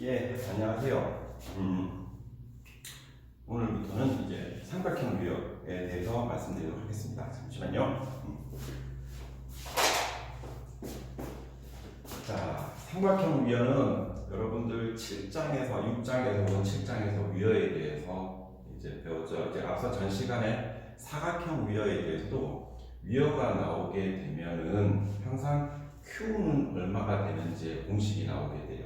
예, 안녕하세요. 오늘부터는 이제 삼각형 위협에 대해서 말씀드리도록 하겠습니다. 잠시만요. 자, 삼각형 위협은 여러분들 7장에서 6장에서 혹은 7장에서 위협에 대해서 이제 배웠죠. 이제 앞서 전 시간에 사각형 위협에 대해서도 위협가 나오게 되면은 항상 Q는 얼마가 되는지 공식이 나오게 돼요.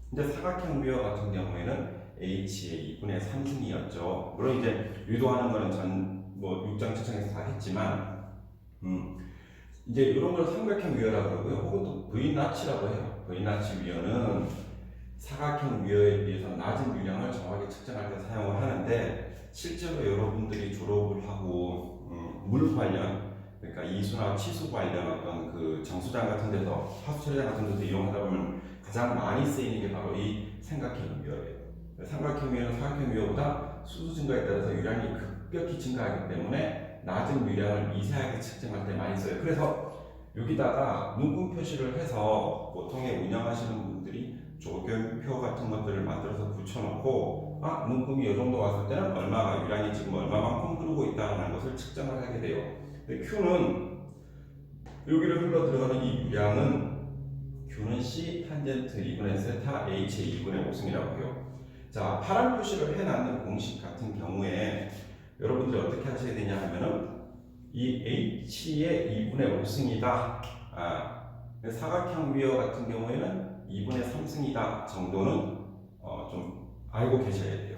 근데 사각형 위협 같은 경우에는 H의 2분의 3승이었죠. 물론 이제 유도하는 거는 6장 7장에서 다 했지만 이제 이런 걸 삼각형 위협이라고 그러고요. 혹은 또 V나치라고 해요. V나치 위협은 사각형 위협에 비해서 낮은 유량을 정확하게 측정할 때 사용을 하는데, 실제로 여러분들이 졸업을 하고 물 관련, 그러니까 이수나 치수 관련 어떤 그 정수장 같은 데서, 하수처리장 같은 데서 이용하다 보면 가장 많이 쓰이는 게 바로 이 삼각형 위협이에요. 삼각형 위협은 사각형 위협보다 수소 증가에 따라서 유량이 급격히 증가하기 때문에 낮은 유량을 미세하게 측정할 때 많이 써요. 그래서 여기다가 눈금 표시를 해서 보통에 운영하시는 분들이 조경표 같은 것들을 만들어서 붙여놓고, 눈금이 이 정도 왔을 때는 얼마가 유량이 지금 얼마만큼 흐르고 있다는 것을 측정을 하게 돼요. 근데 Q는 여기를 흘러 들어가는 이 유량은 Q는 C 탄젠트 2분의 세타 H의 2분의 5승이라고 해요. 자, 파란 표시를 해놨는 공식 같은 경우에 여러분들이 어떻게 하셔야 되냐 하면은 이 H의 2분의 5승이다. 사각형 위협 같은 경우에는 2분의 3승이다 정도는 좀 알고 계셔야 돼요.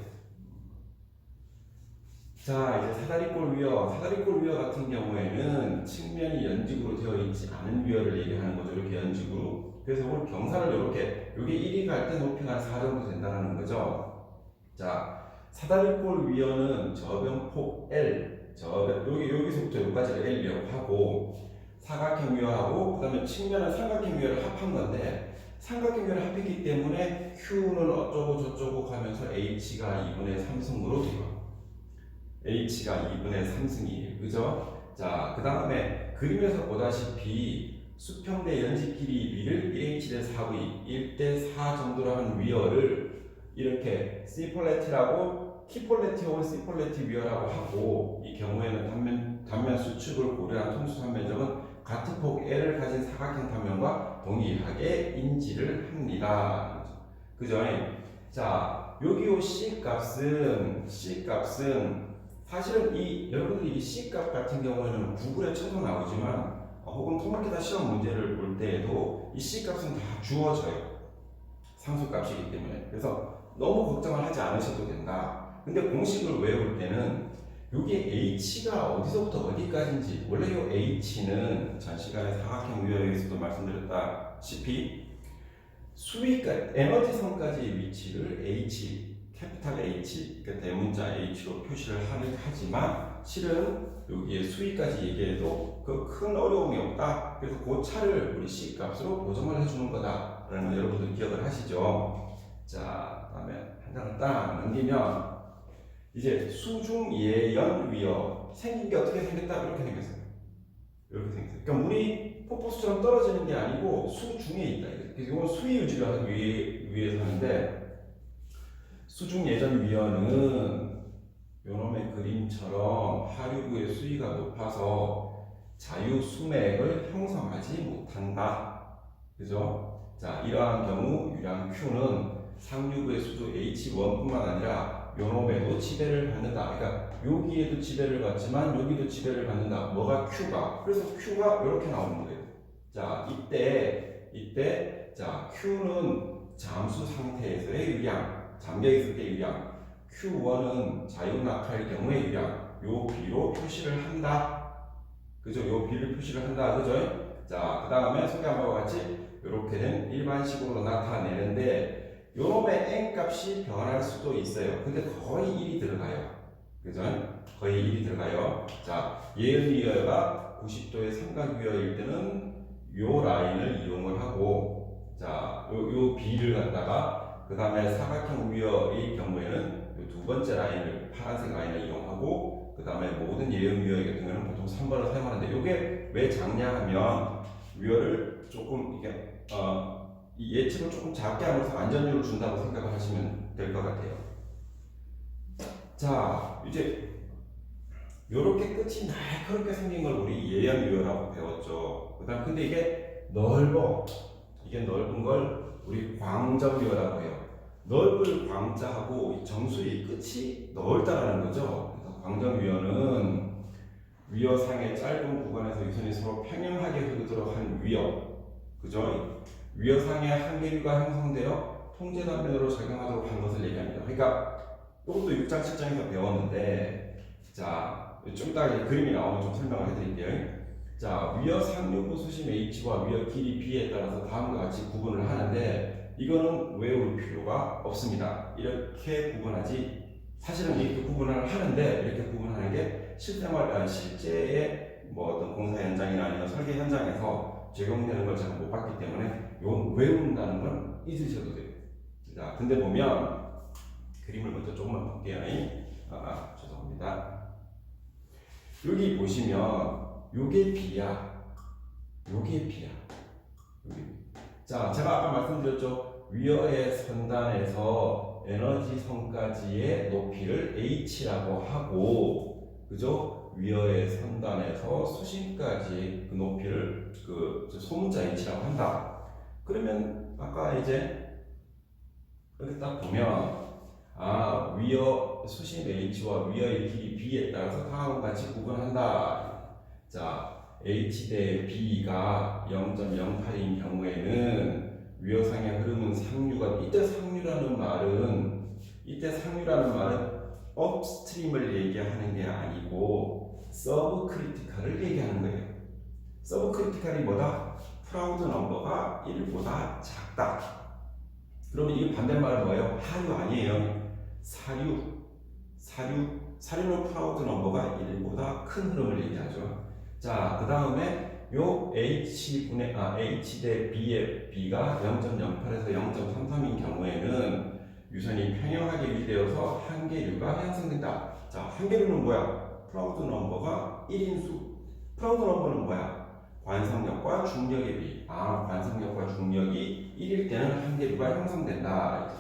자, 이제 사다리꼴 위협. 사다리꼴 위협 같은 경우에는 측면이 연직으로 되어 있지 않은 위협을 얘기하는 거죠. 이렇게 연직으로. 그래서 오늘 경사를 이렇게, 여기 1이 갈 때 높이가 한 4 정도 된다는 거죠. 자, 사다리꼴 위협은 저변폭 L, 여기서부터 여기까지가 L이라고 하고, 사각형 위협하고, 그 다음에 측면은 삼각형 위협을 합한 건데, 삼각형 위협을 합했기 때문에 Q는 어쩌고 저쩌고 가면서 H가 2분의 3승으로 돼요. H가 2분의 3승이에요. 그죠? 자, 그 다음에 그림에서 보다시피 수평대 연직 길이 B를 1H 대 4V, 1대 4 정도로 하는 위협을 이렇게 C폴레트라고, T폴레트 혹은 C폴레트 위협이라고 하고, 이 경우에는 단면 수축을 고려한 통수 단면적은 같은 폭 L을 가진 사각형 단면과 동일하게 인지를 합니다. 그죠? 자, 여기 C 값은 사실은 여러분들이 이 C값 같은 경우에는 구글에 쳐서 나오지만, 혹은 토마키다 시험 문제를 볼 때에도 이 C값은 다 주어져요. 상수값이기 때문에. 그래서 너무 걱정을 하지 않으셔도 된다. 근데 공식을 외울 때는 여기 H가 어디서부터 어디까지인지, 원래 이 H는 전 시간에 사각형 위협에서도 말씀드렸다시피 수위까지, 에너지선까지의 위치를 H, 캐피탈 H, 그러니까 대문자 H로 표시를 하지만 실은 여기에 수위까지 얘기해도 그 큰 어려움이 없다. 그래서 그 차를 우리 C 값으로 보정을 해주는 거다라는 거 여러분들 기억을 하시죠? 자, 다음에 한 장을 딱 넘기면 이제 수중예연 위협, 생긴 게 어떻게 생겼다? 이렇게 생겼어요. 이렇게 생겼어요. 그러니까 물이 폭포수처럼 떨어지는 게 아니고 수중에 있다. 그래서 이건 수위 유지를 하기 위해서 하는데, 수중 예전 위원은 요놈의 그림처럼 하류구의 수위가 높아서 자유 수맥을 형성하지 못한다. 그죠? 자, 이러한 경우 유량 Q는 상류구의 수도 H1뿐만 아니라 요놈에도 지배를 받는다. 그러니까 여기에도 지배를 받지만 여기도 지배를 받는다. 뭐가 Q가? 그래서 Q가 이렇게 나오는 거예요. 자, 이때 자, Q는 잠수 상태에서의 유량, 잠겨 있을 때 유량, Q1은 자유낙하일 경우의 유량, 요 B로 표시를 한다. 그죠? 요 B를 표시를 한다. 그죠? 자, 그 다음에 소개한 바와 같이 이렇게 된 일반식으로 나타내는데, 요놈의 N 값이 변할 수도 있어요. 근데 거의 1이 들어가요. 그죠? 거의 1이 들어가요. 자, 예언위어가 90도의 삼각위어일 때는 요 라인을 이용을 하고, 자, 요 B를 갖다가 그 다음에 사각형 위어의 경우에는 요 두 번째 라인을, 파란색 라인을 이용하고, 그 다음에 모든 예언 위어 같은 경우는 보통 3번을 사용하는데, 요게 왜 작냐 하면 위어를 조금 이게 이 예측을 조금 작게 하면서 안전율을 준다고 생각을 하시면 될 것 같아요. 자, 이제 요렇게 끝이 날카롭게 생긴 걸 우리 예언유효라고 배웠죠. 그다음 근데 이게 넓은 걸 우리 광정유효라고 해요. 넓을 광자하고 정수리 끝이 넓다라는 거죠. 그래서 광정유효는 위어상의 짧은 구간에서 유선이 서로 평행하게 흐르도록 한 위어, 그죠? 위어상의 한계류가 형성되어 통제 단면으로 작용하도록 한 것을 얘기합니다. 그러니까 이것도 6장 7장에서 배웠는데, 자, 좀 이따 그림이 나오면 좀 설명을 해드릴게요. 자, 위어 상류부 수심 H와 위어 길이 B에 따라서 다음과 같이 구분을 하는데, 이거는 외울 필요가 없습니다. 이렇게 구분하지, 사실은 이렇게 구분을 하는데, 이렇게 구분하는 게 실제의 뭐 어떤 공사 현장이나 아니면 설계 현장에서 적용되는 걸 제가 못 봤기 때문에 요 외운다는 건 잊으셔도 돼요. 자, 근데 보면 그림을 먼저 조금만 볼게요. 죄송합니다. 여기 보시면 요게 B야. 요게 B야. 자, 제가 아까 말씀드렸죠. 위어의 선단에서 에너지 선까지의 높이를 H라고 하고, 그죠? 위어의 선단에서 수심까지 그 높이를 그 소문자 H라고 한다. 그러면 아까 이제 여기 딱 보면 위어 수심 H와 위어의 길이 B에 따라서 다음과 같이 구분한다. 자, H 대 B가 0.08인 경우에는 위어상의 흐름은 상류가, 이때 상류라는 말은 업스트림을 얘기하는 게 아니고 서브 크리티컬을 얘기하는 거예요. 서브 크리티컬이 뭐다? 프라우드 넘버가 1보다 작다. 그러면 이 반대말은 뭐예요? 하류 아니에요. 사류는 프라우드 넘버가 1보다 큰 흐름을 얘기하죠. 자, 그 다음에 요 H 대 B의 B가 0.08에서 0.33인 경우에는 유선이 평형하게 유지되어서 한계류가 형성된다. 자, 한계류는 뭐야? 프라우드 넘버가 1인수. 프라우드 넘버는 뭐야? 관성력과 중력의 비. 관성력과 중력이 1일 때는 한계류가 형성된다.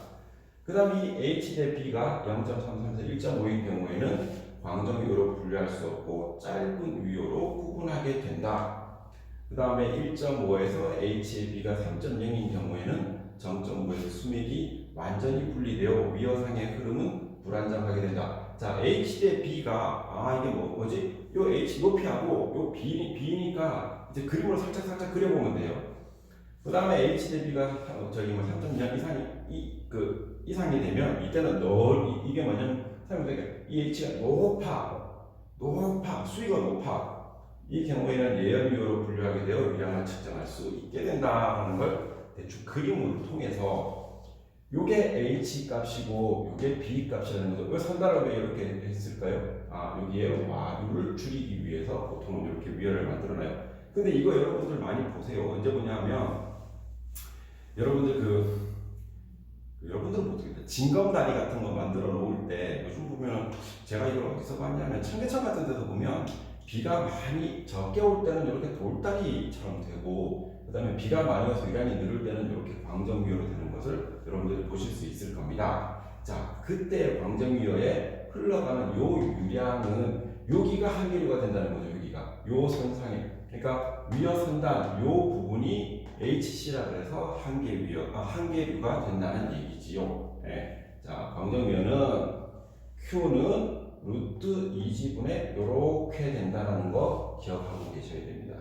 그 다음 이 H 대 B가 0.33에서 1.5인 경우에는 광정위호로 분류할 수 없고 짧은 위호로 구분하게 된다. 그 다음에 1.5에서 H의 B가 3.0인 경우에는 정점부에서 수맥이 완전히 분리되어 위어상의 흐름은 불안정하게 된다. 자, H 대 B가 이게 뭐지? 요 H 높이하고 요 B니까 이제 그림으로 살짝 그려보면 돼요. 그 다음에 H 대 B가 3.0 이상이 되면 이때는 이게 뭐냐면 이 H가 높아, 수위가 높아. 이 경우에는 예언유효로 분류하게 되어 위량을 측정할 수 있게 된다는 걸 대충 그림을 통해서, 요게 H 값이고 요게 B 값이라는 거죠. 왜 선단을 왜 이렇게 했을까요? 여기에 와류를 줄이기 위해서 보통은 이렇게 위열을 만들어놔요. 근데 이거 여러분들 많이 보세요. 언제 보냐면 여러분들은 어떻게 징검다리 같은 거 만들어 놓을 때 요즘 보면, 제가 이걸 어디서 봤냐면 청계천 같은 데서 보면 비가 많이 적게 올 때는 이렇게 돌다리처럼 되고, 그 다음에 비가 많이 와서 유량이 늘을 때는 이렇게 광정위호로 되는 것을 여러분들이 보실 수 있을 겁니다. 자, 그때 광정위호에 흘러가는 요 유량은 여기가 한계류가 된다는 거죠. 여기가 요 선상에, 그러니까 위어 선단 요 부분이 HC라 그래서 한계류가 된다는 얘기지요. 네. 자, 광정위호는 Q는 루트 2지분에 요렇게 된다는 거 기억하고 계셔야 됩니다.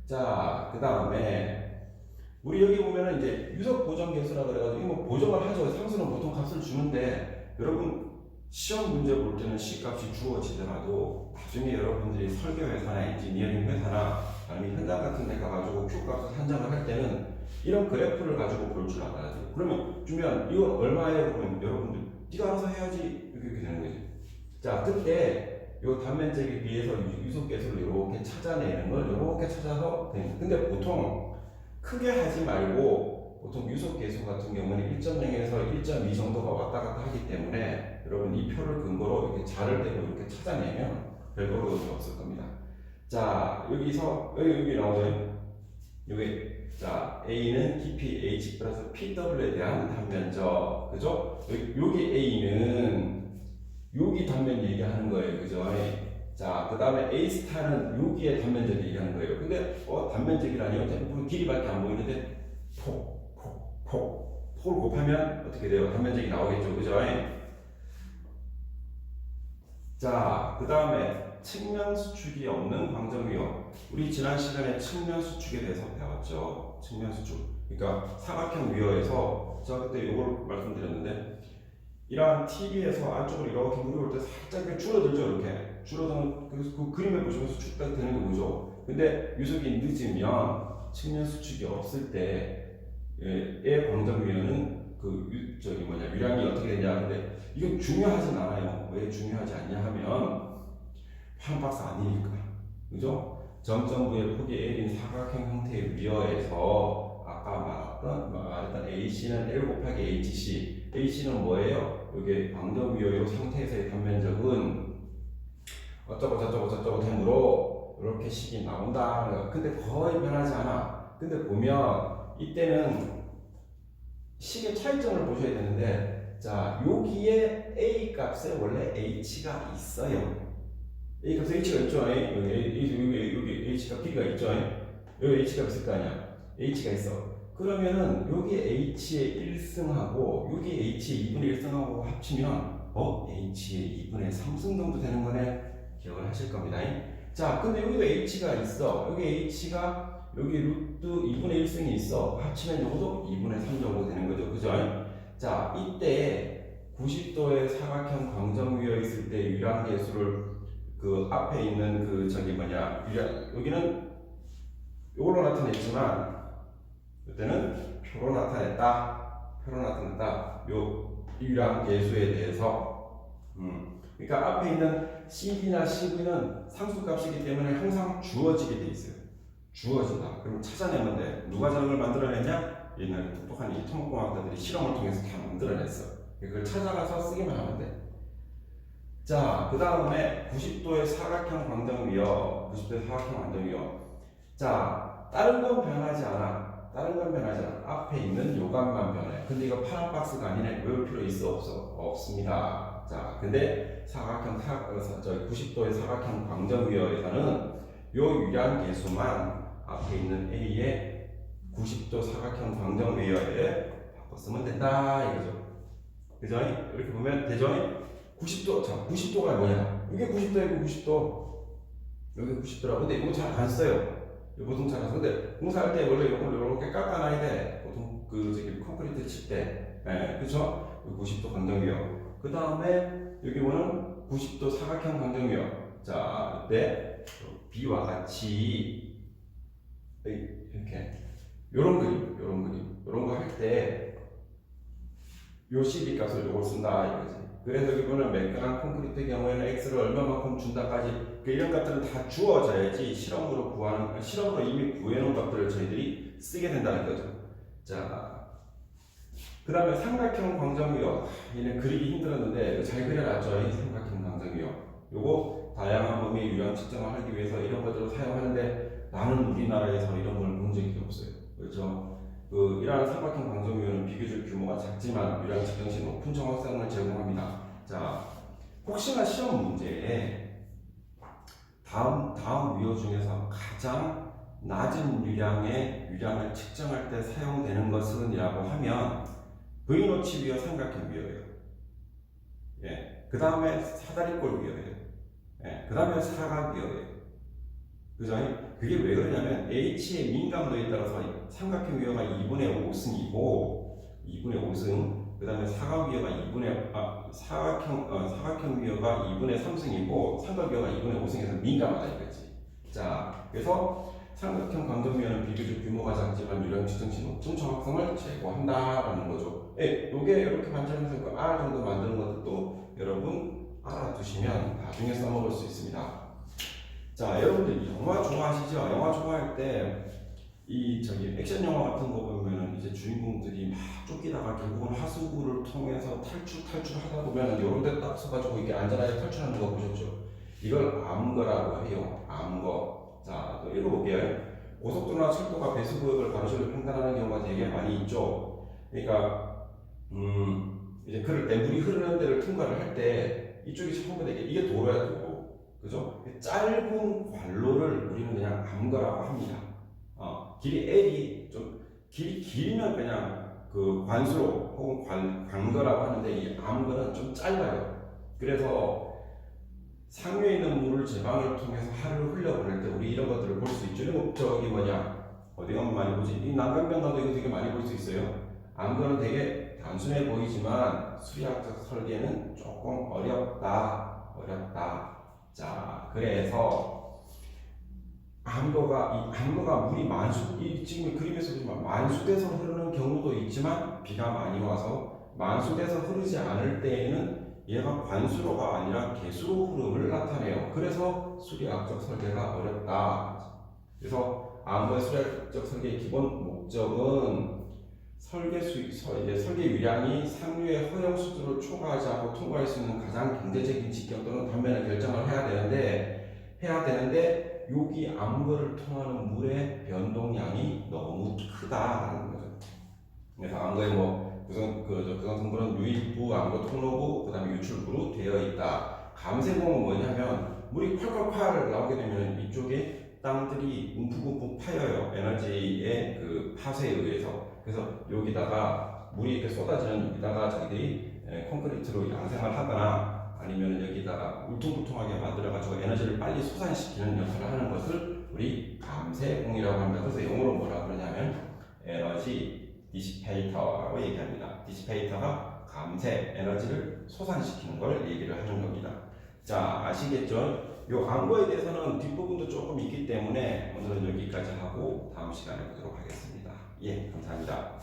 자, 그 다음에 우리 여기 보면은 이제 유석 보정 계수라 그래가지고 뭐 보정을 하죠. 상수는 보통 값을 주는데, 여러분 시험 문제 볼 때는 C 값이 주어지더라도 나중에 여러분들이 설계회사나 엔지니어링 회사나 아니면 현장 같은 데 가가지고 Q 값을 산정을 할 때는 이런 그래프를 가지고 볼 줄 알아야 돼요. 그러면 주면 이건 얼마예요? 그러면 여러분들 네가 알아서 해야지, 이렇게 되는 거지. 자, 그때 요 단면積에 비해서 유속계수를 이렇게 찾아내는 걸 이렇게 찾아서 됩니다. 근데 보통 크게 하지 말고, 보통 유속계수 같은 경우는 1.0에서 1.2 정도가 왔다 갔다 하기 때문에 여러분 이 표를 근거로 이렇게 자를 대고 이렇게 찾아내면 별거로 의미 없을 겁니다. 자, 여기서 여기 나오죠. 여기 자 A는 깊이 H 플러스 PW에 대한 단면적. 그죠? 여기 A는 여기 단면 얘기하는 거예요. 그죠? 자, 그 다음에 A 스타는 여기에 단면적 얘기하는 거예요. 근데 단면적이라니 어차피 길이밖에 안 보이는데 폭을 곱하면 어떻게 돼요? 단면적이 나오겠죠. 그죠? 자, 그 다음에 측면 수축이 없는 광정위역. 우리 지난 시간에 측면 수축에 대해서 배웠죠. 측면 수축. 그러니까 사각형 위어에서 제가 그때 이걸 말씀드렸는데 이러한 TV에서 안쪽으로 이렇게 물이 올 때 살짝 이렇게 줄어들죠. 이렇게 줄어드는 그 그림을 보시면 수축딱 되는 거 보죠. 근데 유속이 늦으면 측면 수축이 없을 때의 광정위어는 유량이 어떻게 되냐. 근데 이건 중요하진 않아요. 왜 중요하지 않냐 하면 한 박스 아니니까. 그죠? 점점부의 폭이 L인 사각형 형태의 위어에서 아까 말했던 AC는 L 곱하기 HC. AC는 뭐예요? 이게 광정위어의 상태에서의 단면적은 어쩌고 저쩌고 되므로 이렇게 식이 나온다. 근데 거의 변하지 않아. 근데 보면 이때는 식의 차이점을 보셔야 되는데, 자, 여기에 A 값에 원래 H가 있어요. A 값에 H가 있죠. 여기 H가 B가 있죠. 여기 H가 있을 거 아니야. H가 있어. 그러면은 여기 H의 1승하고 여기 H의 2분의 1승하고 합치면 H의 2분의 3승 정도 되는 거네. 기억을 하실 겁니다. 자, 근데 여기도 H가 있어. 여기 H가 여기 루트 2분의 1승이 있어. 합치면 이것도 2분의 3 정도 되는 거죠. 그죠? 자, 이때 90도의 사각형 광정위어 있을 때 유량계수를 그 앞에 있는 여기는 이걸로 나타냈지만 이때는 표로 나타냈다. 요 유량계수에 대해서. 그러니까 앞에 있는 CD나 CV는 상수값이기 때문에 항상 주어지게 돼 있어요. 주어진다. 그럼 찾아내면 돼. 누가 저런 걸 만들어냈냐? 옛날에 똑똑한 이 토목공학자들이 실험을 통해서 다 만들어냈어. 그걸 찾아가서 쓰기만 하면 돼. 자, 그 다음에 90도의 사각형 광정위어. 자, 다른 건 변하지 않아. 앞에 있는 요감만 변해. 근데 이거 파란 박스가 아니네. 외울 필요 있어? 없습니다. 자, 근데 90도의 사각형 광정위어에서는 요 유량계수만 앞에 있는 A의 90도 사각형 광정위어에 바꿔 쓰면 된다 이거죠. 그죠? 이렇게 보면 되죠? 90도, 자, 90도가 뭐냐? 이게 90도이고 90도. 여기 90도라고. 근데 이거 잘 안 써요. 보통 잘 안 써. 근데 공사할 때 원래 이걸 이렇게 깎아놔야 돼. 보통 콘크리트 칠 때. 그쵸? 90도 광정위어. 그 다음에 여기 보면 90도 사각형 광정위어. 자, 이때 B와 같이 이렇게 요런 거 할 때 요 CD 값을 요걸 쓴다 이거지. 그래서 여기 보면 매끈한 콘크리트의 경우에는 X를 얼마만큼 준다까지 이런 것들은 다 주어져야지 실험으로 이미 구해놓은 것들을 저희들이 쓰게 된다는 거죠. 자, 그 다음에 삼각형 광정위어. 얘는 그리기 힘들었는데 잘 그려놨죠. 이 삼각형 광정위어. 요거 다양한 범위의 유량 측정을 하기 위해서 이런 것들을 사용하는데 나는 우리나라에서 이런 걸 본 적이 없어요. 그렇죠? 이러한 삼각형 광정위어는 비교적 규모가 작지만 유량 측정 시 높은 정확성을 제공합니다. 자, 혹시나 시험 문제에 다음 위어 중에서 가장 낮은 유량을 측정할 때 사용되는 것은 이라고 하면 V노치 위어 삼각형 위어예요. 그 다음에 사다리꼴 위어예요. 그 다음에 사각 위어예요. 그죠? 그게 왜 그러냐면 H의 민감도에 따라서 삼각형 위어가 2분의 5승, 그 다음에 사각 위어가 사각형 위어가 2분의 3승이고 삼각 위어가 2분의 5승에서 민감하다 이거지. 자, 그래서 삼각형 광정위어는 비교적 규모가 작지만 유량 측정 시 높은 정확성을 제공한다라는 거죠. 요게 이렇게 반찬해서 R 정도 만드는 것도 여러분 알아두시면 나중에 써먹을 수 있습니다. 자, 여러분들 영화 좋아하시죠? 영화 좋아할 때 액션 영화 같은 거 보면은 이제 주인공들이 막 쫓기다가 결국은 하수구를 통해서 탈출하다 보면은 요런 데 딱 서가지고 이게 안전하게 탈출하는 거 보셨죠? 이걸 암거라고 해요. 암거. 자, 또 읽어볼게요. 고속도로나 철도가 배수 구역을 가로질러 횡단하는 경우가 되게 많이 있죠. 그러니까 이제 그럴 때 물이 흐르는 데를 통과를 할 때 이쪽이 처음에 이게 도로야 도로, 그죠? 짧은 관로를 우리는 그냥 암거라고 합니다. 길이 L이 좀 길이 길면 그냥 그 관수로 혹은 관거라고 하는데 이 암거는 좀 짧아요. 그래서 상류에 있는 물을 제방을 통해서 하루를 흘려보낼 때 우리 이런 것들을 볼 수 있죠. 이거 저기 뭐냐 어디 가면 많이 보지? 이 난강변가도 이거 되게 많이 볼 수 있어요. 암거는 되게 단순해 보이지만 수리학적 설계는 조금 어렵다. 자, 그래서 암거가 물이 지금 그림에서 보지만 만수돼서 흐르는 경우도 있지만 비가 많이 와서 만수돼서 흐르지 않을 때에는 얘가 관수로가 아니라 개수로 흐름을 나타내요. 그래서 수리학적 설계가 어렵다. 그래서 암거의 수리학적 설계의 기본 목적은 설계 유량이 상류의 허용 수준을 초과하지 않고 통과할 수 있는 가장 경제적인 직경 또는 단면을 결정을 해야 되는데 여기 암거를 통하는 물의 변동량이 너무 크다라는 거죠. 그래서 암거의 구성성분은 유입부, 암거 통로부, 그 다음에 유출부로 되어 있다. 감쇄봉은 뭐냐면 물이 콸콸콸 나오게 되면 이쪽에 땅들이 움푹움푹 파여요. 에너지의 그 파쇄에 의해서. 그래서 여기다가 물이 이렇게 쏟아지는 여기다가 자기들이 콘크리트로 양생을 하거나 아니면 여기다가 울퉁불퉁하게 만들어가지고 에너지를 빨리 솟아시키는 역할을 하는 것을 우리 감쇄공이라고 합니다. 그래서 영어로 뭐라 그러냐면 에너지 디시페이터라고 얘기합니다. 디시페이터가 감쇄, 에너지를 솟아시키는 걸 얘기를 하는 겁니다. 자, 아시겠죠? 요 암거에 대해서는 뒷부분도 조금 있기 때문에 오늘은 여기까지 하고 다음 시간에 보도록 하겠습니다. 예, 감사합니다.